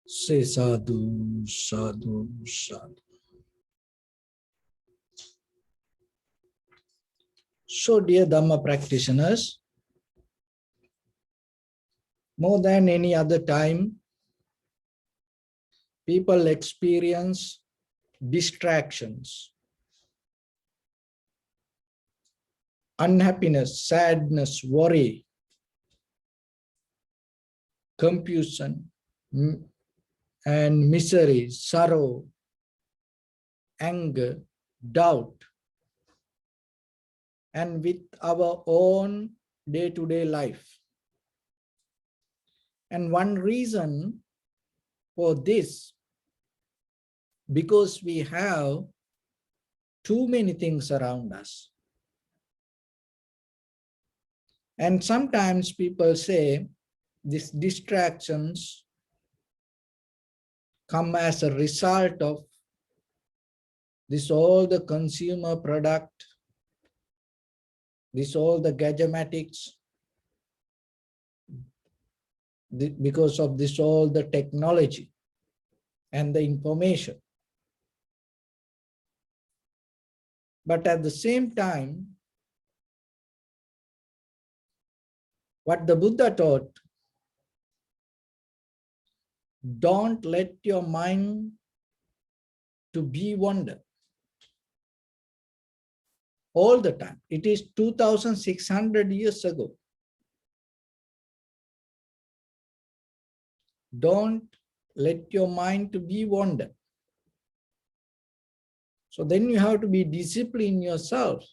Say sadhu, sadhu, sadhu. So, dear Dharma practitioners, more than any other time, people experience distractions, unhappiness, sadness, worry, confusion, and misery, sorrow, anger, doubt, and with our own day-to-day life. And one reason for this, because we have too many things around us. And sometimes people say these distractions come as a result of this all the consumer product, this all the gadgetics, because of this all the technology and the information. But at the same time, what the Buddha taught, don't let your mind to be wonder all the time. It is 2,600 years ago. Don't let your mind to be wonder. So then you have to be disciplined yourself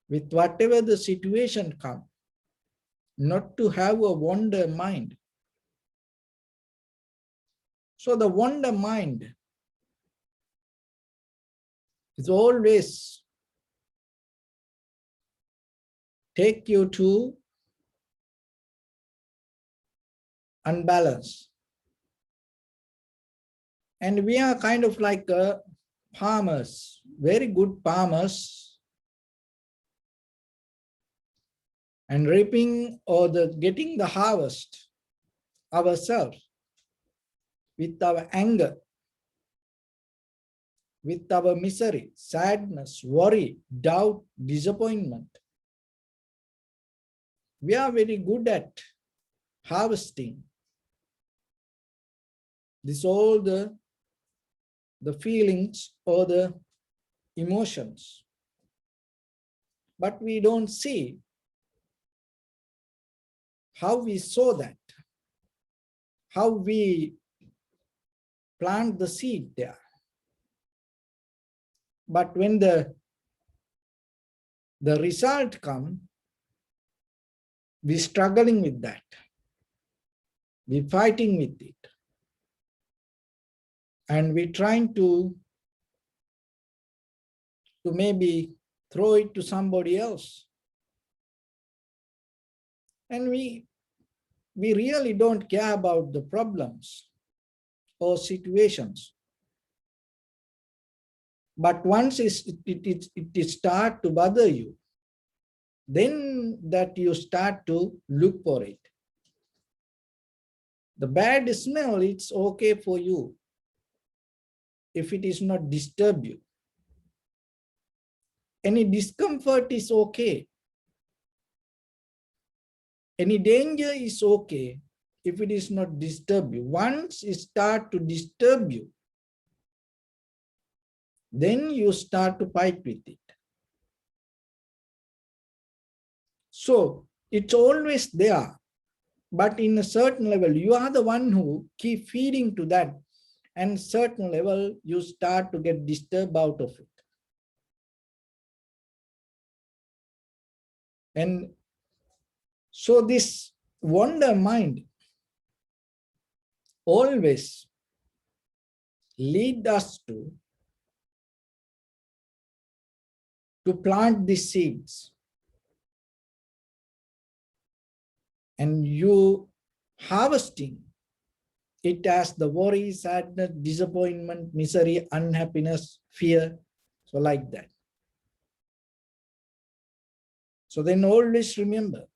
with whatever the situation comes, not to have a wonder mind. So the wonder mind is always take you to unbalance. And we are kind of like farmers, very good farmers, and reaping or getting the harvest ourselves with our anger, with our misery, sadness, worry, doubt, disappointment. We are very good at harvesting this all the feelings or the emotions. But we don't see how we sow that, how we plant the seed there. But when the result comes, we're struggling with that. We're fighting with it. And we're trying to maybe throw it to somebody else. And we really don't care about the problems or situations. But once it starts to bother you, then that you start to look for it. The bad smell, it's okay for you if it is not disturb you. Any discomfort is okay. Any danger is okay if it is not disturb you. Once it start to disturb you, then you start to fight with it. So it's always there, but in a certain level, you are the one who keep feeding to that, and certain level, you start to get disturbed out of it. And so this wonder mind always lead us to plant these seeds. And you harvesting it as the worry, sadness, disappointment, misery, unhappiness, fear. So like that. So then always remember,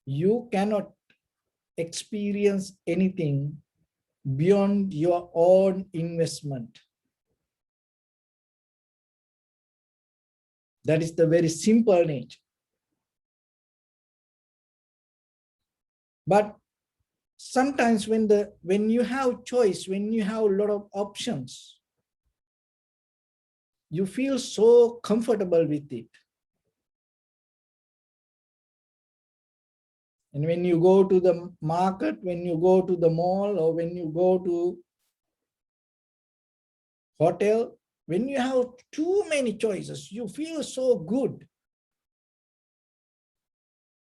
you cannot experience anything beyond your own investment. That is the very simple nature. But sometimes when you have choice, when you have a lot of options, you feel so comfortable with it. And when you go to the market, when you go to the mall, or when you go to hotel, when you have too many choices, you feel so good.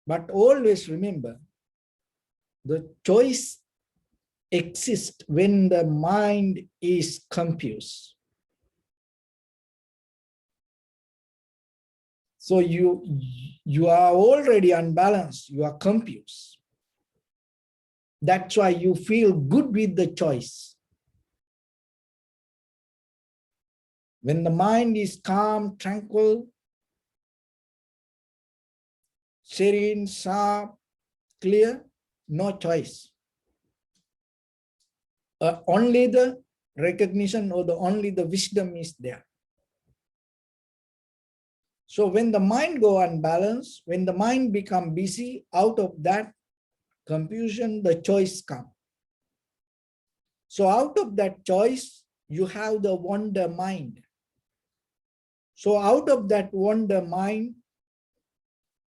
But always remember, the choice exists when the mind is confused. So you are already unbalanced, you are confused. That's why you feel good with the choice. When the mind is calm, tranquil, serene, sharp, clear, no choice. Only the recognition or only the wisdom is there. So when the mind go unbalanced, when the mind become busy, out of that confusion, the choice come. So out of that choice, you have the wonder mind. So out of that wonder mind,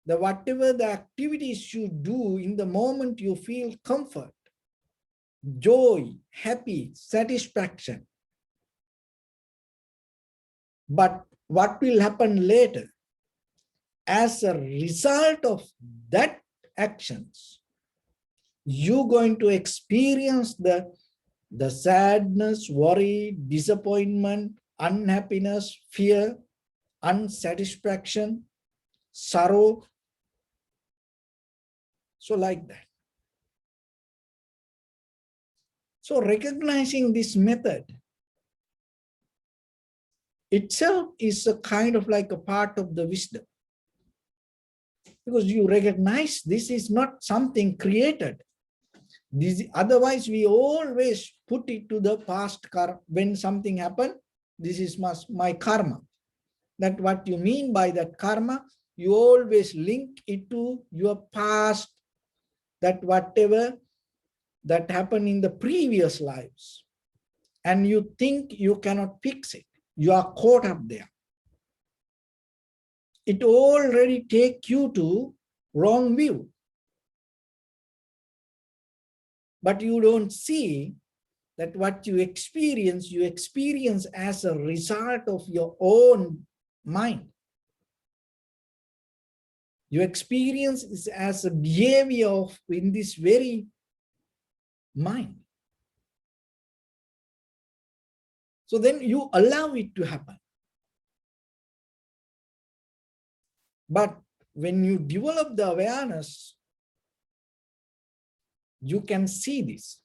whatever the activities you do, in the moment you feel comfort, joy, happy, satisfaction. But what will happen later? As a result of that actions, you're going to experience the sadness, worry, disappointment, unhappiness, fear, unsatisfaction, sorrow. So like that. So recognizing this method itself is a kind of like a part of the wisdom. Because you recognize this is not something created. This, otherwise, we always put it to the past karma. When something happened, this is my karma. That what you mean by that karma, you always link it to your past, that whatever that happened in the previous lives. And you think you cannot fix it. You are caught up there. It already takes you to wrong view. But you don't see that what you experience as a result of your own mind. You experience is as a behavior of in this very mind. So then you allow it to happen. But when you develop the awareness, you can see this.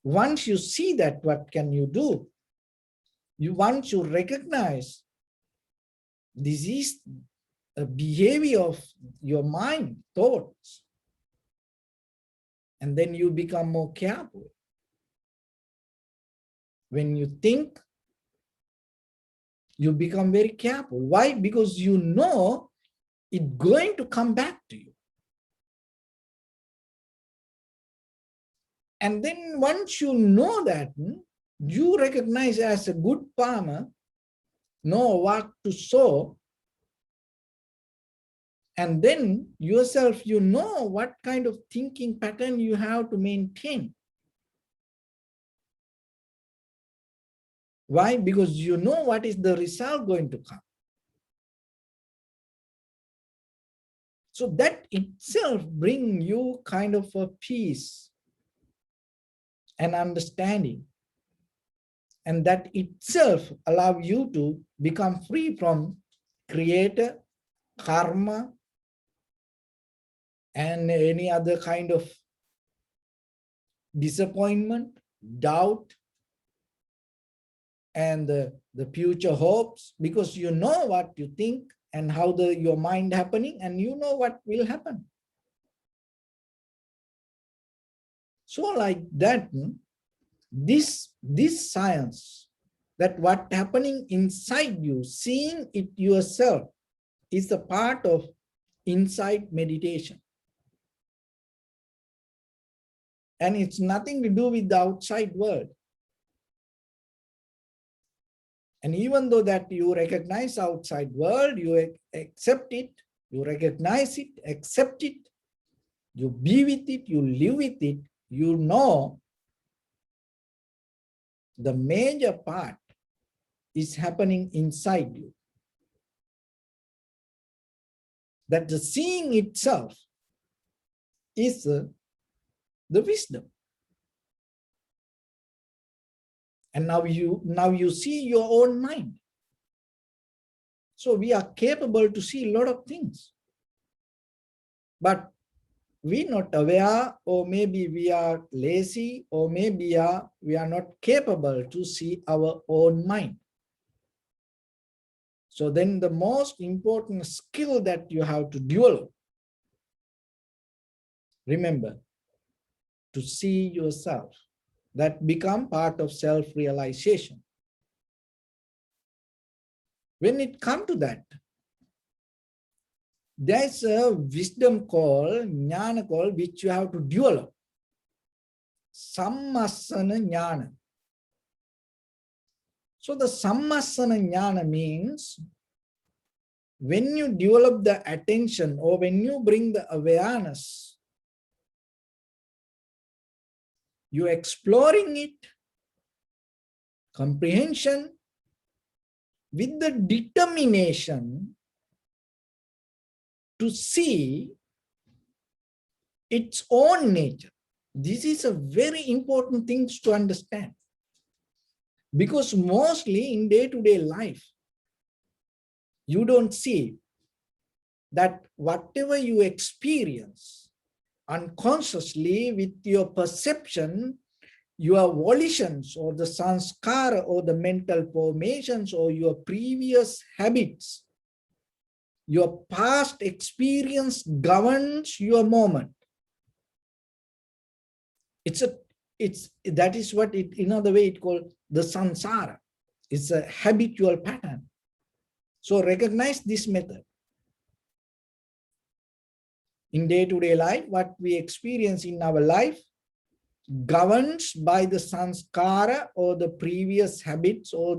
Once you see that, what can you do? Once you recognize this is a behavior of your mind, thoughts, and then you become more careful. When you think, you become very careful. Why? Because you know it's going to come back to you. And then once you know that, you recognize as a good farmer, know what to sow, and then yourself, you know what kind of thinking pattern you have to maintain. Why? Because you know what is the result going to come. So that itself brings you kind of a peace and understanding. And that itself allows you to become free from creator, karma, and any other kind of disappointment, doubt, and the future hopes, because you know what you think and how your mind happening, and you know what will happen. So like that, this science, that what happening inside you, seeing it yourself, is a part of inside meditation. And it's nothing to do with the outside world. And even though that you recognize outside world, you accept it, you recognize it, accept it, you be with it, you live with it, you know the major part is happening inside you. That the seeing itself is the wisdom. And now you see your own mind. So we are capable to see a lot of things. But we're not aware, or maybe we are lazy, or maybe we are not capable to see our own mind. So then the most important skill that you have to develop, remember, to see yourself. That become part of self-realization. When it comes to that, there's a wisdom called, jnana called, which you have to develop. Sammasana jnana. So the sammasana jnana means when you develop the attention, or when you bring the awareness, you're exploring it, comprehension, with the determination to see its own nature. This is a very important thing to understand. Because mostly in day-to-day life, you don't see that whatever you experience unconsciously with your perception, your volitions, or the sanskara, or the mental formations, or your previous habits, your past experience governs your moment. That is what it, in other way, it called the samsara. It's a habitual pattern. So recognize this method. In day-to-day life, what we experience in our life governs by the sanskara, or the previous habits, or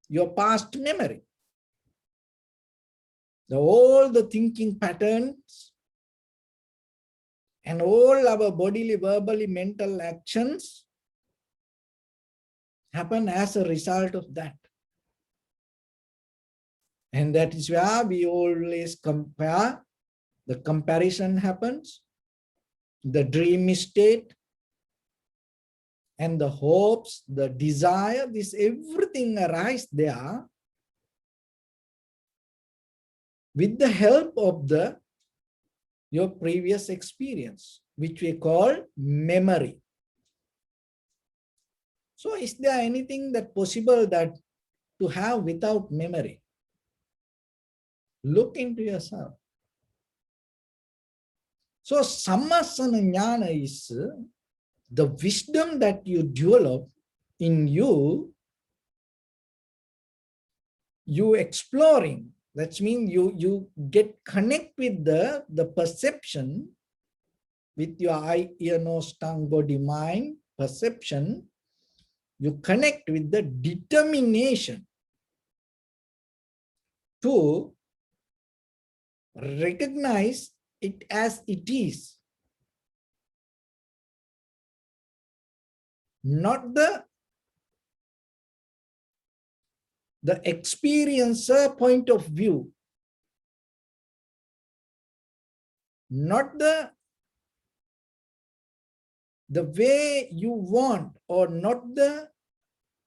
your past memory. All the thinking patterns and all our bodily, verbally, mental actions happen as a result of that. And that is where we always compare. The comparison happens, the dream state, and the hopes, the desire, this everything arises there with the help of your previous experience, which we call memory. So is there anything that possible that to have without memory? Look into yourself. So sammasana jnana is the wisdom that you develop in you, you exploring. That means you get connect with the perception with your eye, ear, nose, tongue, body, mind, perception. You connect with the determination to recognize it as it is, not the experiencer point of view, not the way you want, or not the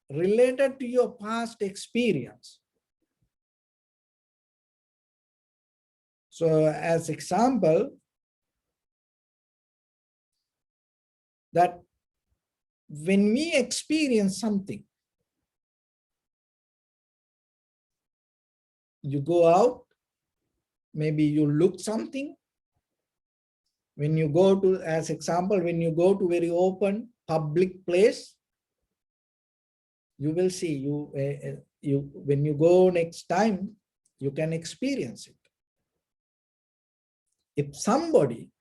related to your past experience. So as example, that when we experience something, you go out, maybe you look something, When you go to, as example, when you go to very open public place, you will see, when you go next time, you can experience it. If somebody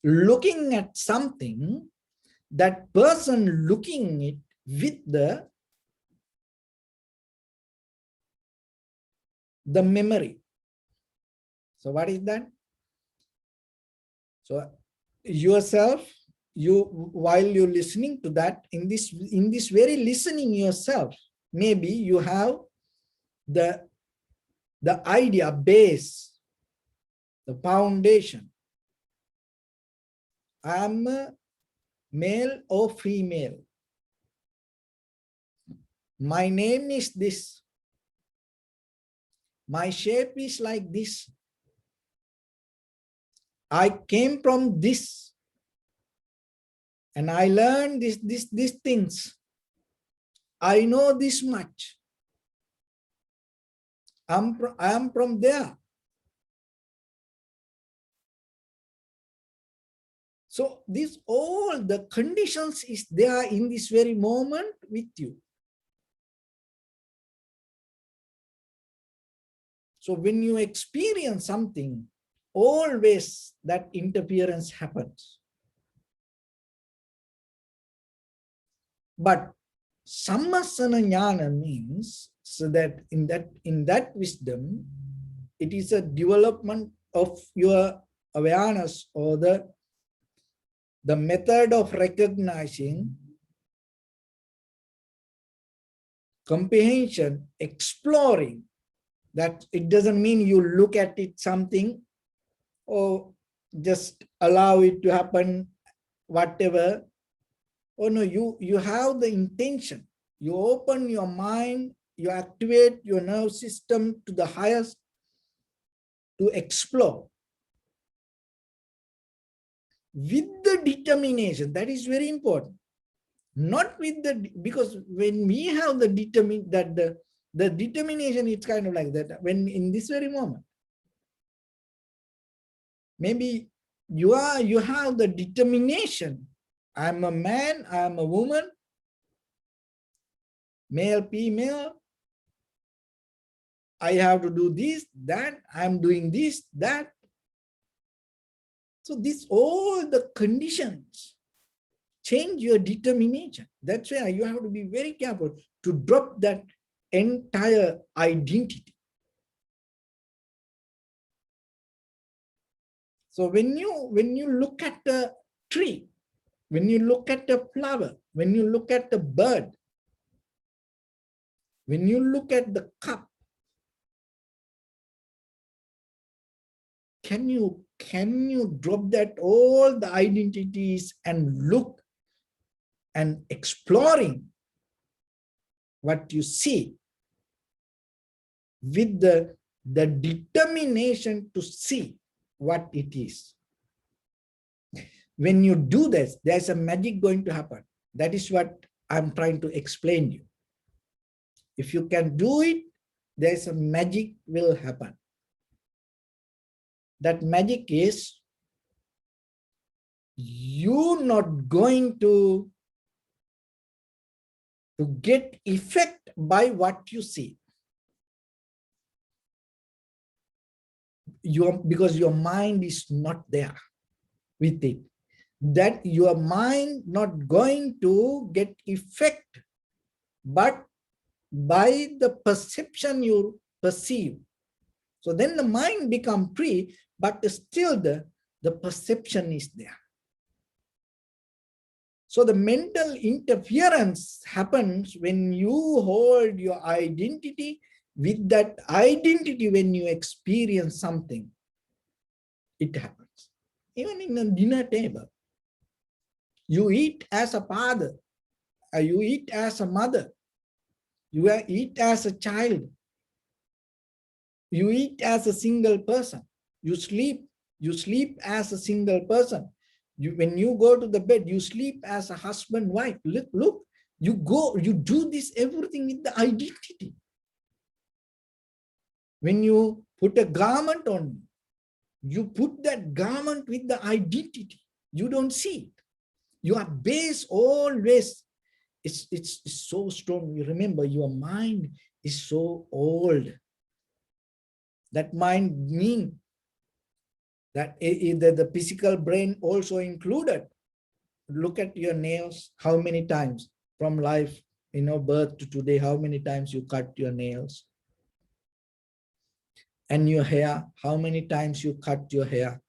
looking at something, that person looking it with the memory. So what is that? So yourself, while you're listening to that, in this very listening yourself, maybe you have the idea base, the foundation. I'm a male or female. My name is this. My shape is like this. I came from this. And I learned these things. I know this much. I am from there. So this, all the conditions is there in this very moment with you. So when you experience something, always that interference happens. But sammasana jnana means, so that in that wisdom, it is a development of your awareness, or the method of recognizing, comprehension, exploring. That it doesn't mean you look at it something or just allow it to happen, whatever. Oh no, you have the intention. You open your mind, you activate your nerve system to the highest to explore. With the determination, that is very important. Not with the, because when we have the the determination, it's kind of like that. When in this very moment, maybe you have the determination. I'm a man, I'm a woman, male, female. I have to do this, that, I'm doing this, that. So this, all the conditions change your determination. That's why you have to be very careful to drop that entire identity. So when you look at the tree, when you look at the flower, when you look at the bird, when you look at the cup, can you drop that all the identities and look and exploring what you see with the determination to see what it is. When you do this, there's a magic going to happen. That is what I'm trying to explain you. If you can do it, there's a magic will happen. That magic is, you're not going to get effect by what you see. Because your mind is not there with it. That your mind not going to get effect, but by the perception you perceive. So then the mind become free, but still the perception is there. So the mental interference happens when you hold your identity. With that identity, when you experience something, it happens. Even in a dinner table, you eat as a father, you eat as a mother, you eat as a child, you eat as a single person, you sleep as a single person. When you go to the bed, you sleep as a husband, wife. Look, you do this everything with the identity. When you put a garment on, You put that garment with the identity. You don't see it. Your base always it's so strong. You remember, your mind is so old. That mind means that the physical brain also included. Look at your nails, how many times from life, birth to today, how many times you cut your nails. And your hair, how many times you cut your hair.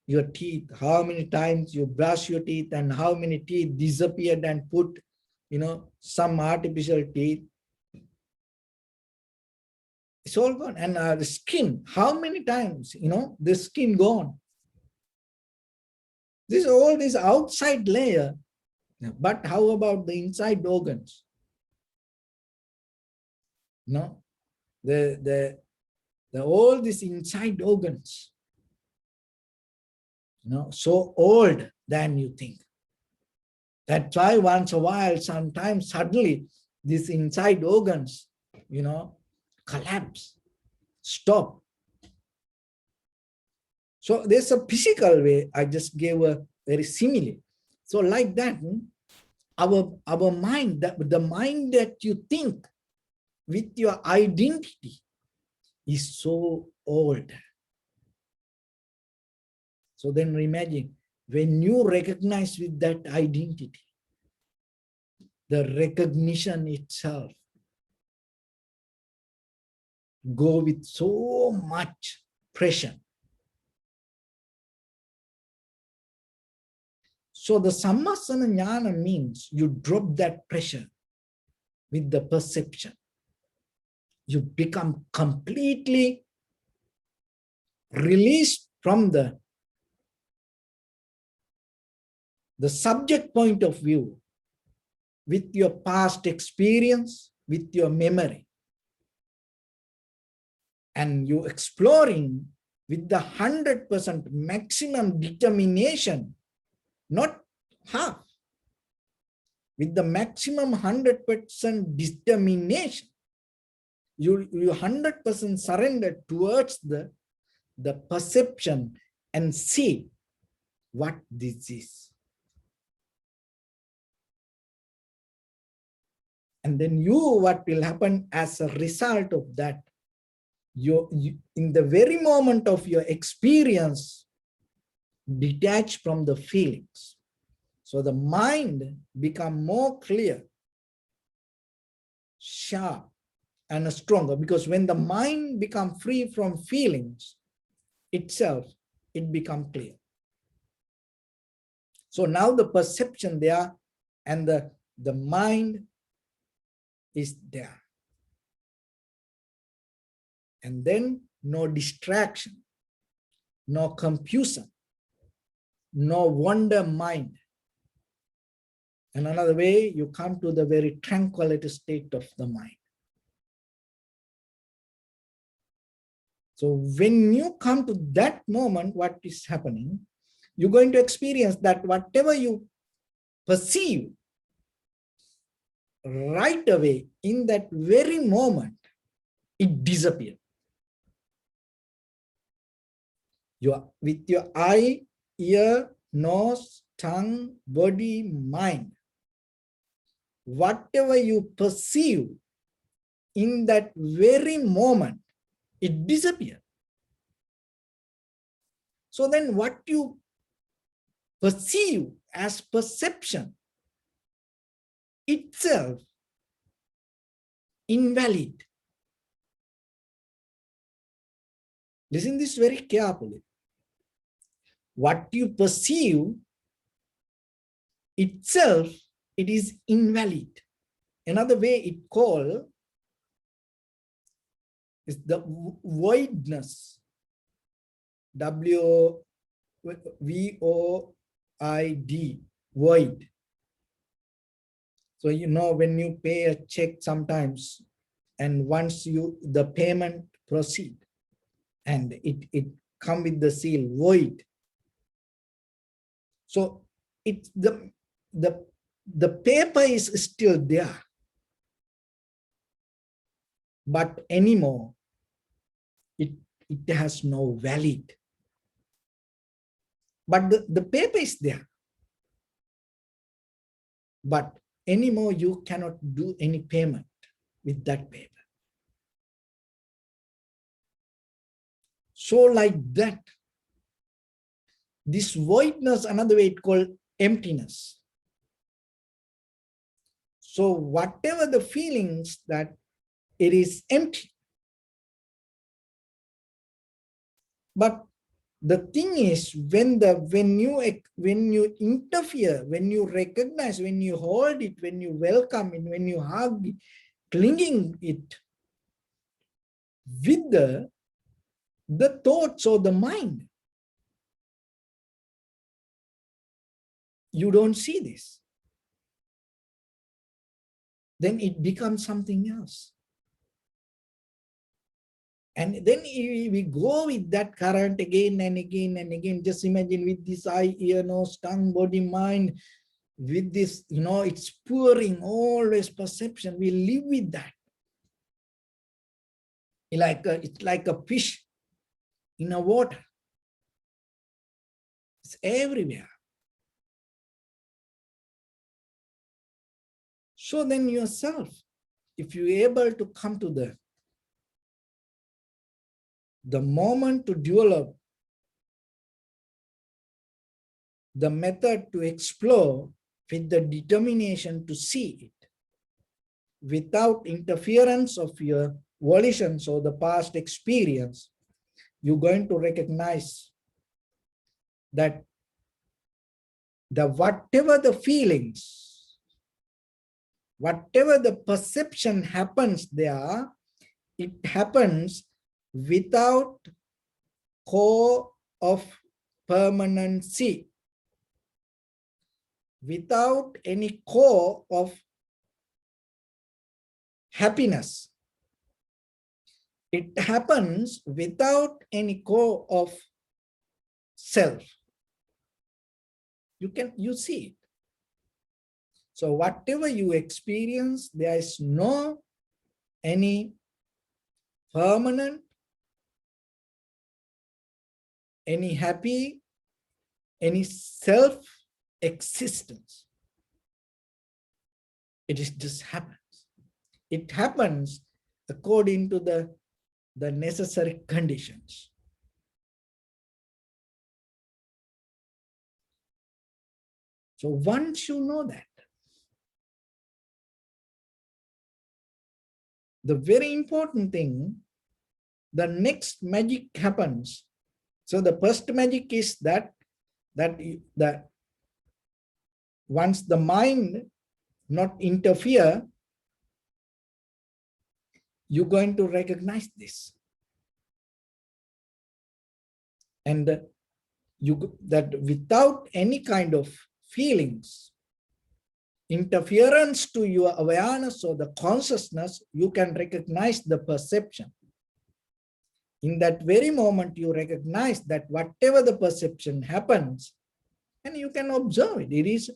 Your teeth, how many times you brush your teeth and how many teeth disappeared and put, some artificial teeth. It's all gone. And the skin, how many times, the skin gone. This all this outside layer. But how about the inside organs? The all these inside organs, so old than you think. That's why once a while, sometimes suddenly these inside organs, collapse, stop. So there's a physical way. I just gave a very simile. So like that, our mind, the mind that you think with your identity is so old. So then imagine, when you recognize with that identity, the recognition itself go with so much pressure. So the sammasana jnana means you drop that pressure with the perception. You become completely released from the subject point of view, with your past experience, with your memory. And you exploring with the 100% maximum determination, not half, with the maximum 100% determination. You 100% surrender towards the perception and see what this is. And then what will happen as a result of that? You in the very moment of your experience, detach from the feelings. So the mind become more clear, sharp, and stronger, because when the mind become free from feelings itself, it become clear. So now the perception there and the mind is there. And then no distraction, no confusion, no wonder mind. And another way, you come to the very tranquility state of the mind. So when you come to that moment, what is happening? You're going to experience that whatever you perceive right away, in that very moment, it disappears. With your eye, ear, nose, tongue, body, mind, whatever you perceive in that very moment, it disappears. So then what you perceive as perception itself invalid. Listen this very carefully. What you perceive itself, it is invalid. Another way it called is the voidness. W-V-O-I-D, void. So when you pay a check sometimes, and once the payment proceed, and it come with the seal, void. So it's the paper is still there, but anymore it has no valid. But the paper is there. But anymore, you cannot do any payment with that paper. So like that, this voidness, another way it's called emptiness. So whatever the feelings that it is empty. But the thing is, when you interfere, when you recognize, when you hold it, when you welcome it, when you hug it, clinging it with the thoughts or the mind, you don't see this. Then it becomes something else. And then we go with that current again and again and again. Just imagine with this eye, ear, nose, tongue, body, mind, with this, it's pouring always perception. We live with that. It's like a fish in a water. It's everywhere. So then yourself, if you're able to come to the moment to develop the method to explore with the determination to see it without interference of your volitions or the past experience, you're going to recognize that whatever the feelings, whatever the perception happens there, it happens without core of permanency, without any core of happiness. It happens without any core of self. You see it. So whatever you experience, there is no any permanent, any happy, any self-existence. It just happens. It happens according to the necessary conditions. So once you know that, the very important thing, the next magic happens. So the first magic is that once the mind not interfere, you're going to recognize this. And that without any kind of feelings, interference to your awareness or the consciousness, you can recognize the perception. In that very moment, you recognize that whatever the perception happens, and you can observe it.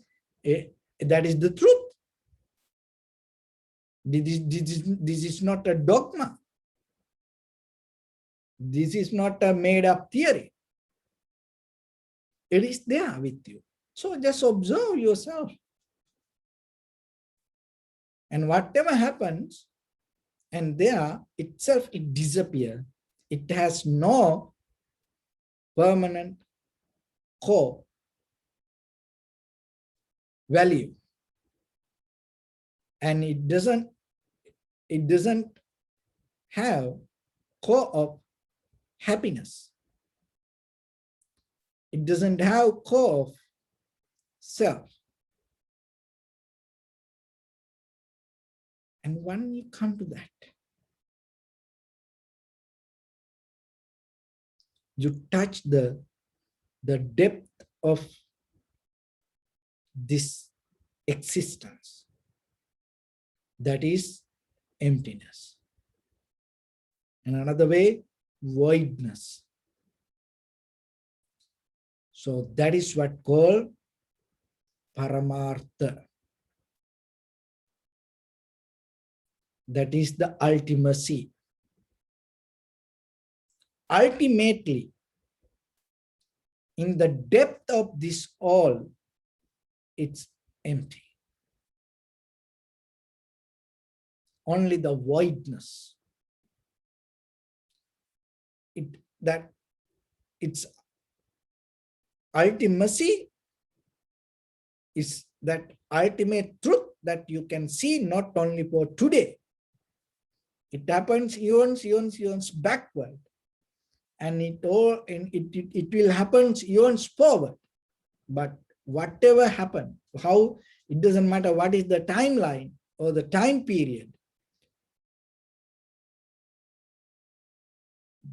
That is the truth. This is not a dogma. This is not a made-up theory. It is there with you. So just observe yourself. And whatever happens, and there itself, it disappears. It has no permanent core value. And it doesn't have core of happiness. It doesn't have core of self. And when you come to that, you touch the depth of this existence. That is emptiness. And another way, voidness. So that is what called paramartha. That is the ultimacy. ultimately, in the depth of this all, it's empty. Only the voidness. That its ultimacy is that ultimate truth that you can see not only for today. It happens eons backward, and it will happen eons forward. But whatever happened, how, it doesn't matter what is the timeline or the time period.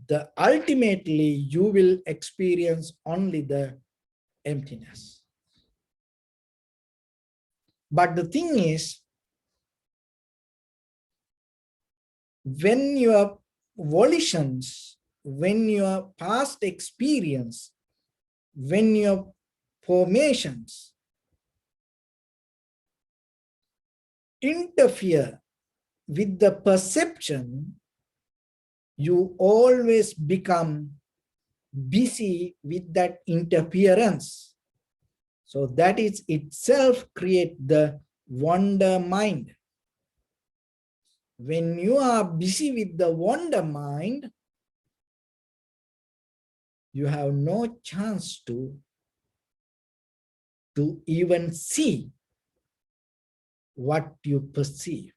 The ultimately you will experience only the emptiness. But the thing is, when your volitions, when your past experience, when your formations interfere with the perception, you always become busy with that interference. So that is itself create the wonder mind. When you are busy with the wonder mind, you have no chance to even see what you perceive.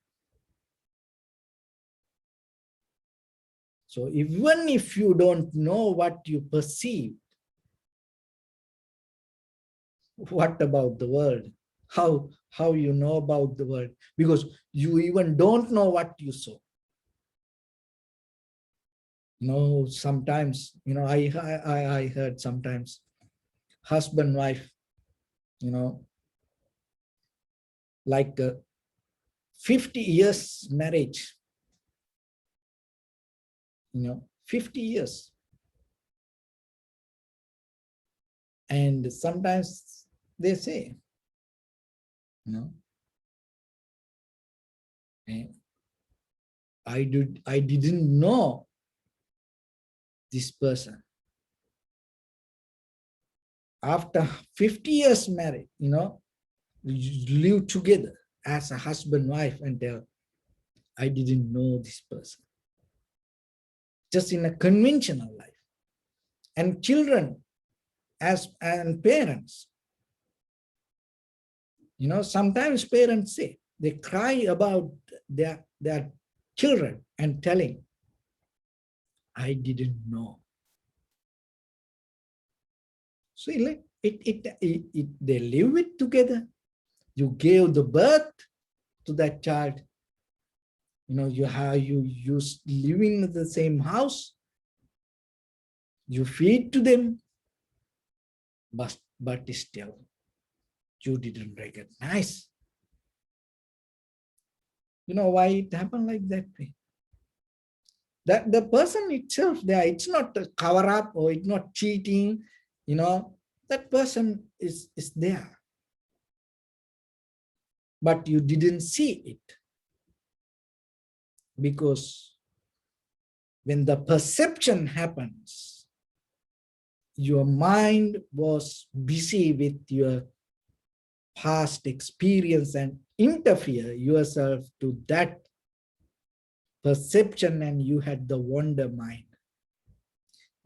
So even if you don't know what you perceive, what about the world? How you know about the world? Because you even don't know what you saw. No, sometimes, I heard sometimes husband, wife, like 50 years marriage, 50 years. And sometimes they say, I didn't know this person. After 50 years married, we live together as a husband, wife, and I didn't know this person. Just in a conventional life. And children and parents, sometimes parents say, they cry about their children and telling, I didn't know. So they live it together. You gave the birth to that child. You living in the same house. You feed to them, but still you didn't recognize. You know why it happened like that way? That the person itself there, it's not a cover up or it's not cheating, that person is there. But you didn't see it. Because when the perception happens, your mind was busy with your past experience and interfere yourself to that perception, and you had the wonder mind.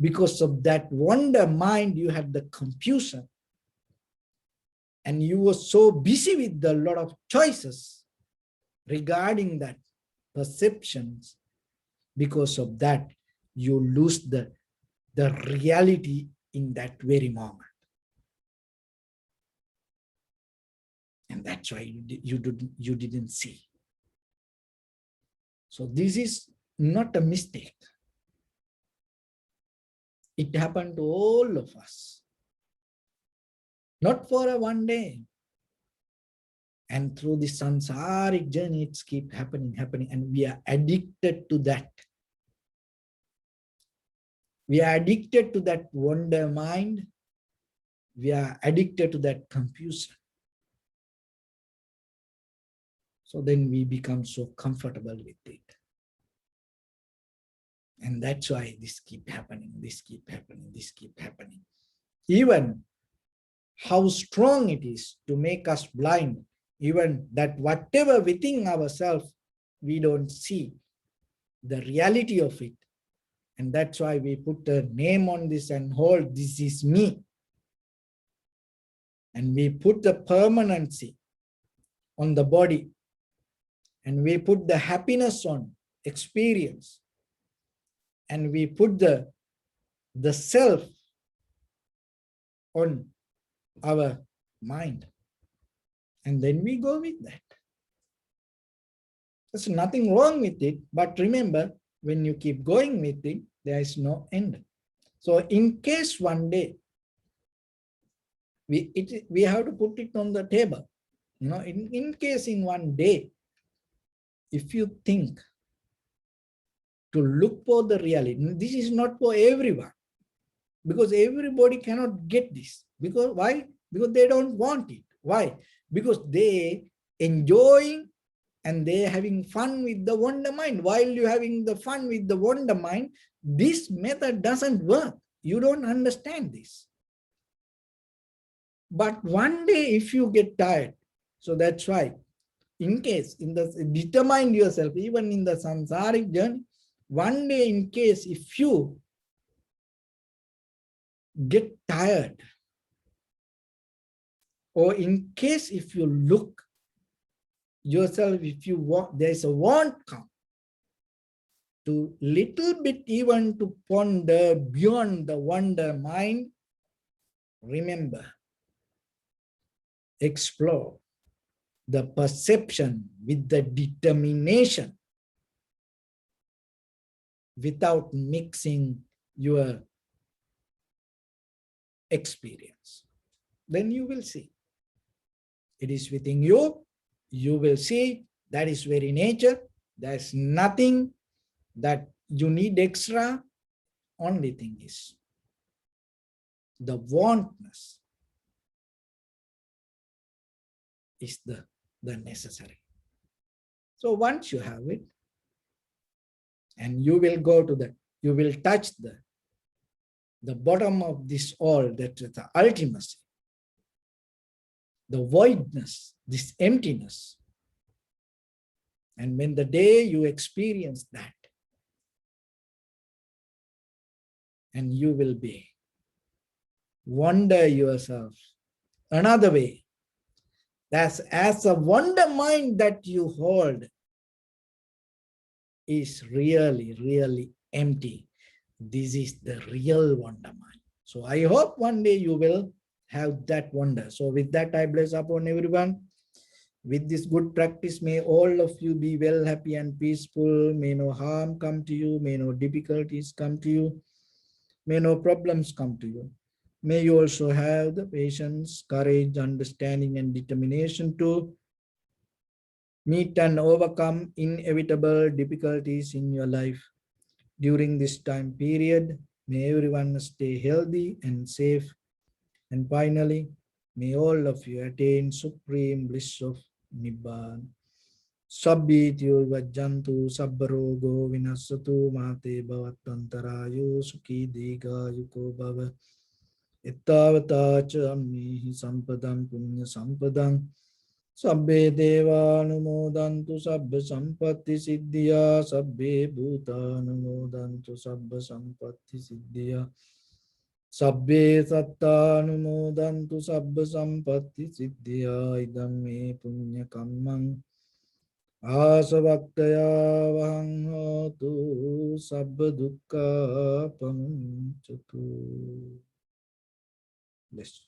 Because of that wonder mind, you had the confusion. And you were so busy with a lot of choices regarding that perceptions. Because of that, you lose the reality in that very moment. And that's why you didn't see. So this is not a mistake. It happened to all of us. Not for a one day. And through the samsaric journey, it's keep happening. And we are addicted to that. We are addicted to that wonder mind. We are addicted to that confusion. So then we become so comfortable with it. And that's why this keep happening, this keep happening, this keep happening. Even how strong it is to make us blind, even that whatever within ourselves, we don't see the reality of it. And that's why we put a name on this and hold, this is me. And we put the permanency on the body. And we put the happiness on experience. And we put the self on our mind. And then we go with that. There's nothing wrong with it. But remember, when you keep going with it, there is no end. So in case one day, we have to put it on the table. You know, in case in one day, if you think to look for the reality, this is not for everyone, because everybody cannot get this. Because why? Because they don't want it. Why? Because they enjoying and they're having fun with the wonder mind. While you're having the fun with the wonder mind, this method doesn't work. You don't understand this. But one day if you get tired, so that's why, in case, determine yourself, even in the samsaric journey, one day in case if you get tired, or in case if you look yourself, if you want, there's a want come to little bit even to ponder beyond the wonder mind, remember, explore the perception with the determination without mixing your experience. Then you will see. It is within you. You will see that is very nature. There's nothing that you need extra. Only thing is the wantness is the necessary. So once you have it, and you will go to you will touch the bottom of this all, that is the ultimacy, the voidness, this emptiness. And when the day you experience that, and you will be wonder yourself another way. That's as a wonder mind that you hold is really, really empty. This is the real wonder mind. So I hope one day you will have that wonder. So with that, I bless upon everyone. With this good practice, may all of you be well, happy and peaceful. May no harm come to you. May no difficulties come to you. May no problems come to you. May you also have the patience, courage, understanding, and determination to meet and overcome inevitable difficulties in your life. During this time period, may everyone stay healthy and safe. And finally, may all of you attain supreme bliss of Nibbana. Sabbityo vajjantu sabbarogo vinasatu mate bhavatantarayo sukhi diga yuko bhava. Ittavata cha ammihi sampadam punya sampadam. Sabbe deva anumodantu sabba sampatti siddhya. Sabbe bhuta anumodantu sabba sampatti siddhya. Sabbe satta anumodantu sabba sampatti siddhya. Idam me punya kammang asavaktaya vahang hotu sabba dukkha pamuncatu. Bless.